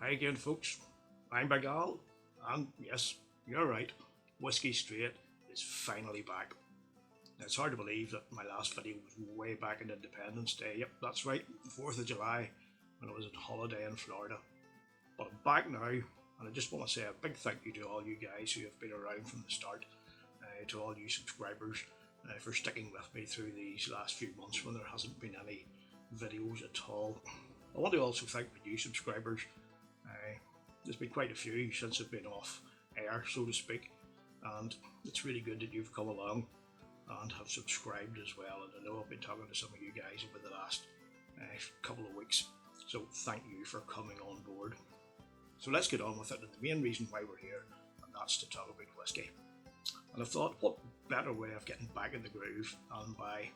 Hi again, folks. I'm Big Al, and yes, you're right, Whiskey Straight is finally back. Now, it's hard to believe that my last video was way back in Independence Day. Yep, that's right, 4th of July, when I was on holiday in Florida. But I'm back now, and I just want to say a big thank you to all you guys who have been around from the start, to all you subscribers for sticking with me through these last few months when there hasn't been any videos at all. I want to also thank my new subscribers. There's been quite a few since I've been off air, so to speak, and it's really good that you've come along and have subscribed as well. And I know I've been talking to some of you guys over the last couple of weeks, so thank you for coming on board. So let's get on with it, and the main reason why we're here, and that's to talk about whiskey. And I thought, what better way of getting back in the groove than by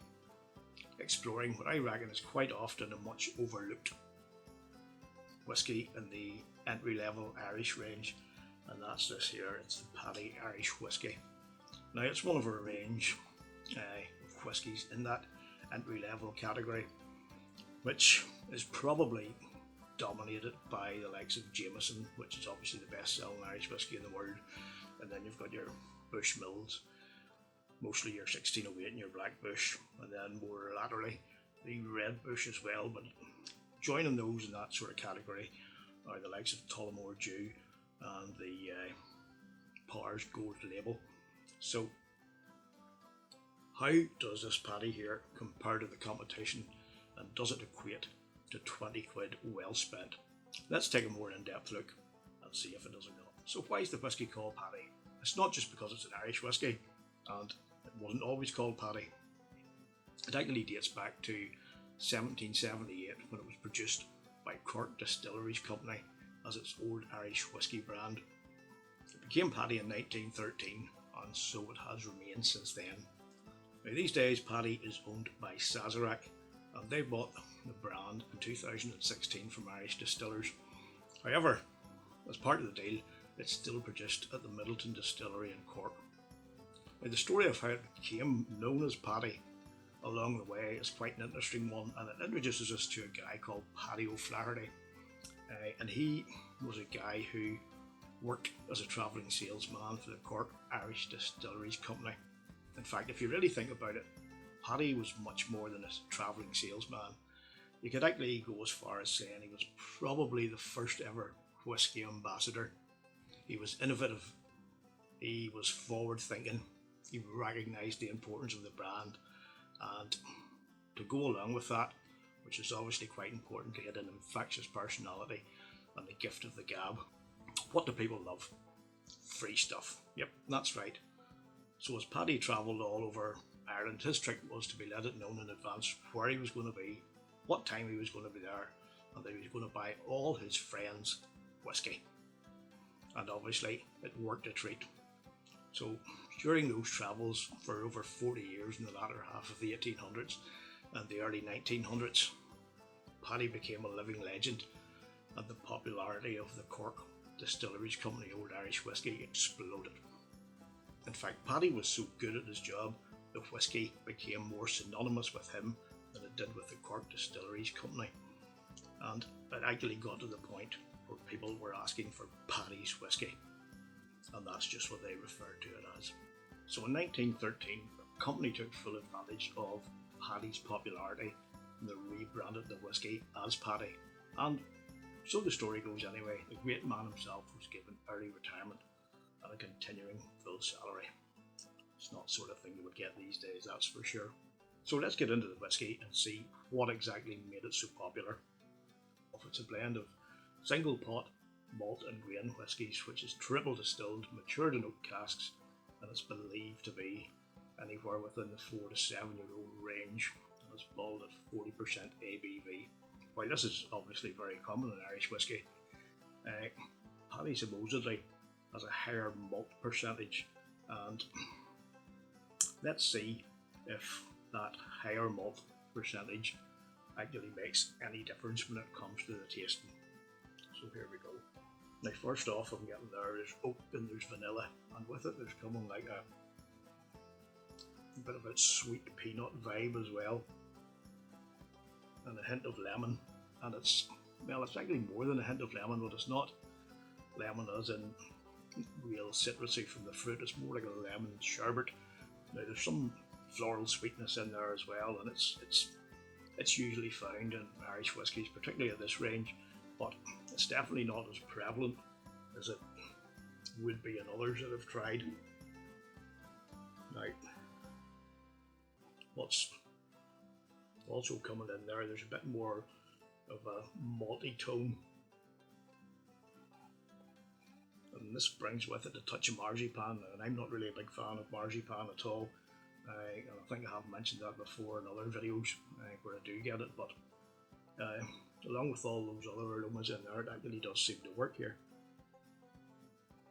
exploring what I reckon is quite often a much overlooked whiskey in the entry-level Irish range, and that's this here. It's the Paddy Irish Whiskey. Now, it's one of a range of whiskies in that entry-level category, which is probably dominated by the likes of Jameson, which is obviously the best-selling Irish whiskey in the world, and then you've got your Bushmills, mostly your 1608 and your Black Bush, and then more laterally the Red Bush as well. But joining those in that sort of category are the likes of Tullamore Dew and the Powers Gold Label. So how does this Paddy here compare to the competition, and does it equate to 20 quid well spent? Let's take a more in-depth look and see if it does or not. So why is the whiskey called Paddy? It's not just because it's an Irish whiskey, and it wasn't always called Paddy. It actually dates back to 1778 when it was produced by Cork Distilleries Company as its Old Irish Whiskey brand. It became Paddy in 1913, and so it has remained since then. Now, these days Paddy is owned by Sazerac, and they bought the brand in 2016 from Irish distillers. However, as part of the deal, it's still produced at the Middleton Distillery in Cork. Now, the story of how it became known as Paddy along the way is quite an interesting one, and it introduces us to a guy called Paddy O'Flaherty. And he was a guy who worked as a travelling salesman for the Cork Irish Distilleries Company. In fact, if you really think about it, Paddy was much more than a travelling salesman. You could actually go as far as saying he was probably the first ever whiskey ambassador. He was innovative, he was forward thinking, he recognised the importance of the brand, and to go along with that, which is obviously quite important, he had an infectious personality and the gift of the gab. What do people love? Free stuff. Yep, that's right. So as Paddy travelled all over Ireland, his trick was to be let it known in advance where he was going to be, what time he was going to be there, and that he was going to buy all his friends whiskey. And obviously it worked a treat. So during those travels for over 40 years in the latter half of the 1800s and the early 1900s, Paddy became a living legend, and the popularity of the Cork Distilleries Company Old Irish Whiskey exploded. In fact, Paddy was so good at his job, the whiskey became more synonymous with him than it did with the Cork Distilleries Company, and it actually got to the point where people were asking for Paddy's whiskey, and that's just what they referred to it as. So in 1913, the company took full advantage of Paddy's popularity, and they rebranded the whiskey as Paddy. And so the story goes anyway, the great man himself was given early retirement and a continuing full salary. It's not the sort of thing you would get these days, that's for sure. So let's get into the whiskey and see what exactly made it so popular. It's a blend of single pot, malt and grain whiskies, which is triple distilled, matured in oak casks, and it's believed to be anywhere within the 4 to 7 year old range, and it's bottled at 40% ABV. While this is obviously very common in Irish whiskey, Paddy supposedly has a higher malt percentage, and let's see if that higher malt percentage actually makes any difference when it comes to the tasting. So here we go. Now, first off, I'm getting there's oak and there's vanilla, and with it there's coming like a bit of a sweet peanut vibe as well, and a hint of lemon, and it's well, it's actually more than a hint of lemon, but it's not lemon as in real citrusy from the fruit. It's more like a lemon sherbet. Now there's some floral sweetness in there as well, and it's usually found in Irish whiskies, particularly at this range, but it's definitely not as prevalent as it would be in others that I've tried. Now, what's also coming in there, there's a bit more of a malty tone, and this brings with it a touch of marzipan, and I'm not really a big fan of marzipan at all. And I think I have mentioned that before in other videos where I do get it, but along with all those other aromas in there, it actually does seem to work here.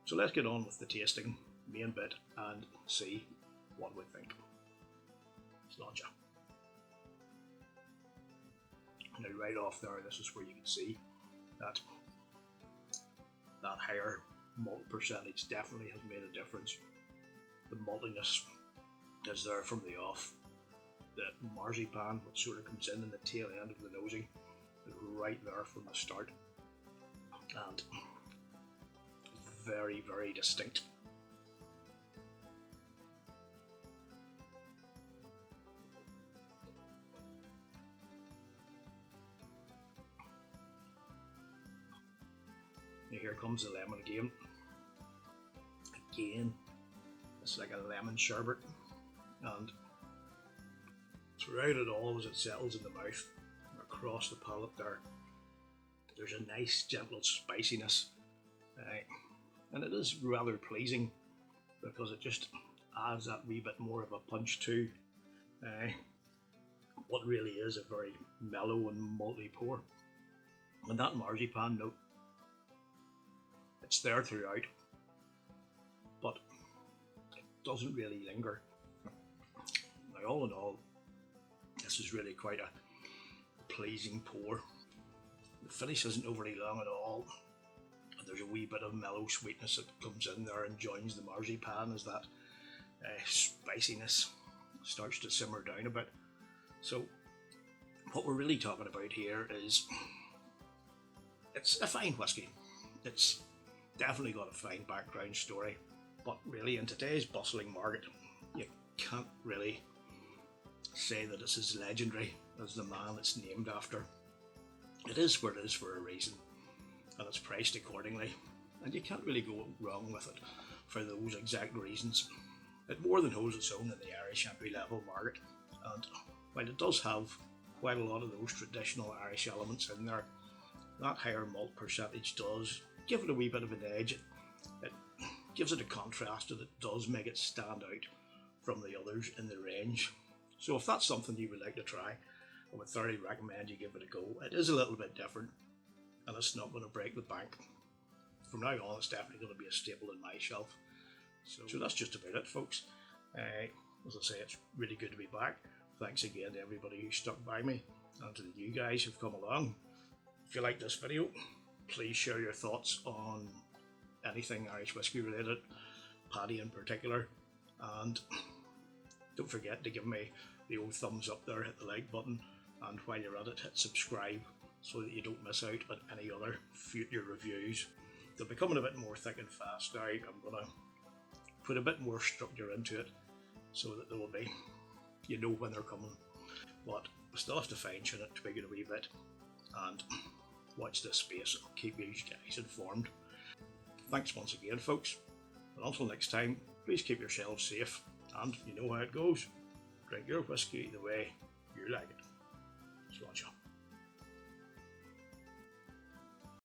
So let's get on with the tasting main bit and see what we think. Slàinte. Now right off there, this is where you can see that higher malt percentage definitely has made a difference. The maltiness is there from the off. The marzipan, which sort of comes in the tail end of the nosing, is right there from the start, and very, very distinct. And here comes the lemon again. Again, it's like a lemon sherbet, and throughout it all, as it settles in the mouth across the palate there's a nice gentle spiciness, and it is rather pleasing because it just adds that wee bit more of a punch to what really is a very mellow and malty pour. And that marzipan note, it's there throughout, but it doesn't really linger. Now, all in all, this is really quite a pleasing pour. The finish isn't overly long at all. There's a wee bit of mellow sweetness that comes in there and joins the marzipan as that spiciness starts to simmer down a bit. So what we're really talking about here is it's a fine whiskey. It's definitely got a fine background story, but really in today's bustling market, you can't really say that it's as legendary as the man it's named after. It is where it is for a reason, and it's priced accordingly, and you can't really go wrong with it for those exact reasons. It more than holds its own in the Irish entry-level market, and while it does have quite a lot of those traditional Irish elements in there, that higher malt percentage does give it a wee bit of an edge. It gives it a contrast that it does make it stand out from the others in the range. So if that's something you would like to try, I would thoroughly recommend you give it a go. It is a little bit different, and it's not going to break the bank. From now on, it's definitely going to be a staple in my shelf. So that's just about it, folks. As I say, it's really good to be back. Thanks again to everybody who stuck by me, and to the new guys who've come along. If you like this video, please share your thoughts on anything Irish whiskey related, Paddy in particular, and don't forget to give me the old thumbs up there, hit the like button, and while you're at it, hit subscribe so that you don't miss out on any other future reviews. They're becoming a bit more thick and fast now. I'm going to put a bit more structure into it so that there will be, you know when they're coming, but I still have to fine tune it, tweak it a wee bit, and watch this space. I'll keep you guys informed. Thanks once again, folks, and until next time, please keep yourselves safe, and you know how it goes. Drink your whiskey the way you like it. Slàinte.